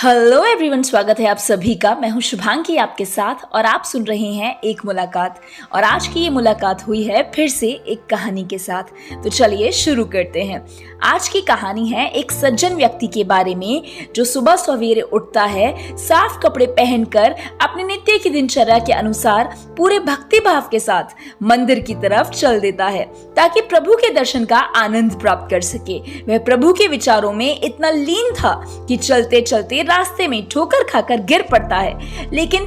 Hello everyone, स्वागत है आप सभी का। मैं हूं शुभांगी आपके साथ और आप सुन रहे हैं एक मुलाकात। और आज की ये मुलाकात हुई है फिर से एक कहानी के साथ। तो चलिए शुरू करते हैं। आज की कहानी है एक सज्जन व्यक्ति के बारे में जो सुबह सवेरे उठता है, साफ कपड़े पहनकर अपने नित्य की दिनचर्या के अनुसार पूरे भक्ति भाव के साथ मंदिर की तरफ चल देता है ताकि प्रभु के दर्शन का आनंद प्राप्त कर सके। वह प्रभु के विचारों में इतना लीन था कि चलते चलते रास्ते में ठोकर खाकर गिर पड़ता है, लेकिन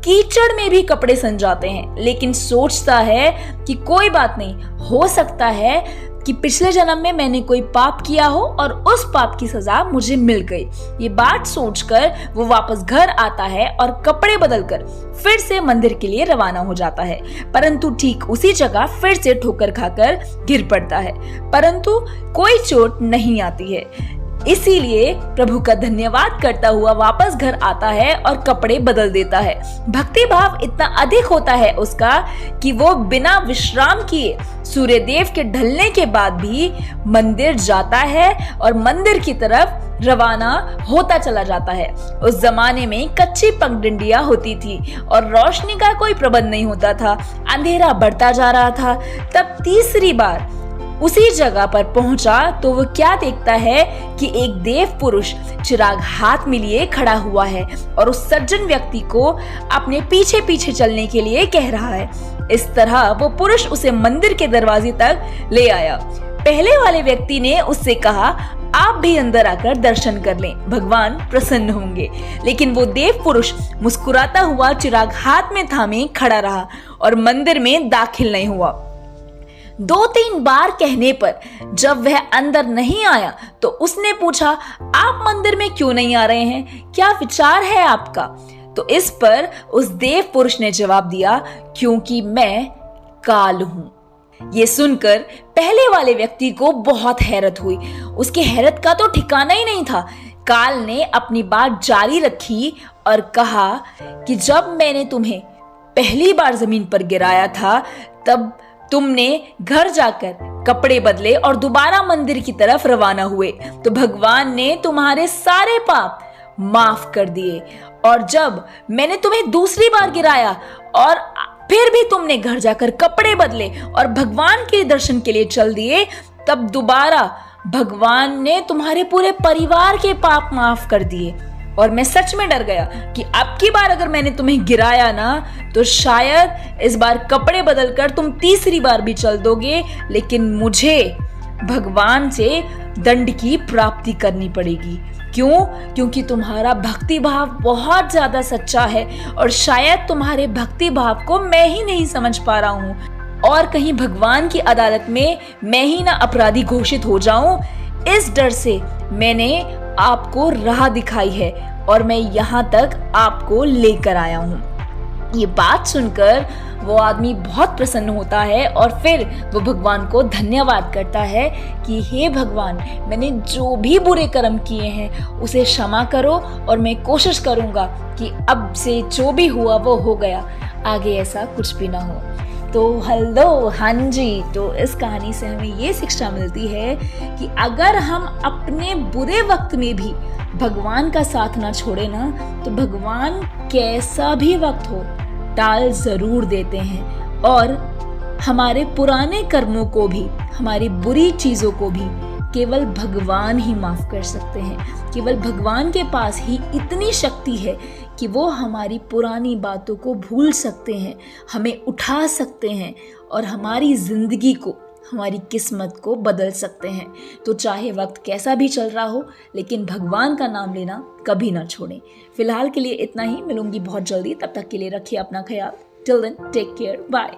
कीचड़ में भी कपड़े सन जाते हैं। लेकिन सोचता है कि कोई बात नहीं, हो सकता है कि पिछले जन्म में मैंने कोई पाप किया हो और उस पाप की सजा मुझे मिल गई। ये बात सोचकर वो वापस घर आता है और कपड़े बदलकर फिर से मंदिर के लिए रवाना हो जाता है। परंतु ठीक उसी जगह फिर से ठोकर खाकर गिर पड़ता है, परंतु कोई चोट नहीं आती है। इसीलिए प्रभु का धन्यवाद करता हुआ वापस घर आता है और कपड़े बदल देता है। भक्ति भाव इतना अधिक होता है उसका कि वो बिना विश्राम किए सूर्यदेव के ढलने के बाद भी मंदिर जाता है और मंदिर की तरफ रवाना होता चला जाता है। उस जमाने में कच्ची पगडंडियां होती थी और रोशनी का कोई प्रबंध नहीं होता था। अंधेरा बढ़ता जा रहा था। तब तीसरी बार उसी जगह पर पहुंचा तो वो क्या देखता है कि एक देव पुरुष चिराग हाथ में लिए खड़ा हुआ है और उस सज्जन व्यक्ति को अपने पीछे पीछे चलने के लिए कह रहा है। इस तरह वो पुरुष उसे मंदिर के दरवाजे तक ले आया। पहले वाले व्यक्ति ने उससे कहा, आप भी अंदर आकर दर्शन कर लें, भगवान प्रसन्न होंगे। लेकिन वो देव पुरुष मुस्कुराता हुआ चिराग हाथ में थामे खड़ा रहा और मंदिर में दाखिल नहीं हुआ। 2-3 बार कहने पर जब वह अंदर नहीं आया तो उसने पूछा, आप मंदिर में क्यों नहीं आ रहे हैं, क्या विचार है आपका? तो इस पर उस देव पुरुष ने जवाब दिया, क्योंकि मैं काल हूं। ये सुनकर पहले वाले व्यक्ति को बहुत हैरत हुई। उसके हैरत का तो ठिकाना ही नहीं था। काल ने अपनी बात जारी रखी और कहा कि जब मैंने तुम्हें पहली बार जमीन पर गिराया था तब तुमने घर जाकर कपड़े बदले और दोबारा मंदिर की तरफ रवाना हुए तो भगवान ने तुम्हारे सारे पाप माफ कर दिए। और जब मैंने तुम्हें दूसरी बार गिराया और फिर भी तुमने घर जाकर कपड़े बदले और भगवान के दर्शन के लिए चल दिए, तब दोबारा भगवान ने तुम्हारे पूरे परिवार के पाप माफ कर दिए। और मैं सच में डर गया कि अब की बार अगर मैंने तुम्हें गिराया ना तो शायद इस बार कपड़े बदलकर तुम तीसरी बार भी चल दोगे, लेकिन मुझे भगवान से दंड की प्राप्ति करनी पड़ेगी। क्यों? क्योंकि तुम्हारा भक्ति भाव बहुत ज्यादा सच्चा है और शायद तुम्हारे भक्ति भाव को मैं ही नहीं समझ पा रहा हूँ और कहीं भगवान की अदालत में मैं ही ना अपराधी घोषित हो जाऊं। इस डर से मैंने आपको राह दिखाई है और मैं यहाँ तक आपको लेकर आया हूँ। ये बात सुनकर वो आदमी बहुत प्रसन्न होता है और फिर वो भगवान को धन्यवाद करता है कि हे भगवान, मैंने जो भी बुरे कर्म किए हैं उसे क्षमा करो और मैं कोशिश करूँगा कि अब से जो भी हुआ वो हो गया, आगे ऐसा कुछ भी ना हो। तो हेलो, हाँ जी, तो इस कहानी से हमें ये शिक्षा मिलती है कि अगर हम अपने बुरे वक्त में भी भगवान का साथ ना छोड़े ना तो भगवान कैसा भी वक्त हो टाल जरूर देते हैं और हमारे पुराने कर्मों को भी, हमारी बुरी चीजों को भी केवल भगवान ही माफ कर सकते हैं। केवल भगवान के पास ही इतनी शक्ति है कि वो हमारी पुरानी बातों को भूल सकते हैं, हमें उठा सकते हैं और हमारी जिंदगी को, हमारी किस्मत को बदल सकते हैं। तो चाहे वक्त कैसा भी चल रहा हो, लेकिन भगवान का नाम लेना कभी ना छोड़ें। फिलहाल के लिए इतना ही, मिलूंगी बहुत जल्दी। तब तक के लिए रखिए अपना ख्याल। Till then, take care, bye.